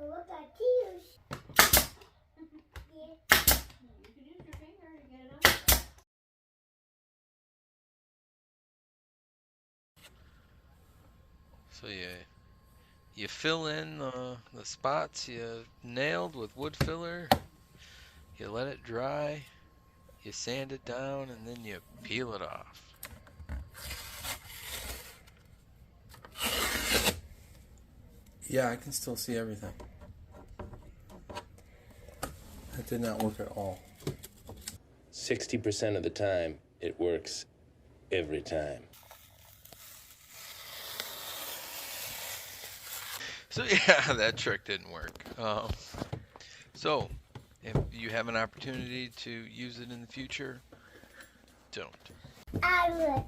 Look at tears. Yeah. You could use your finger to get it on. So you fill in the spots you nailed with wood filler. You let it dry. You sand it down, and then you peel it off. Yeah, I can still see everything. That did not work at all. 60% of the time, it works every time. So yeah, that trick didn't work. So if you have an opportunity to use it in the future, don't. I would.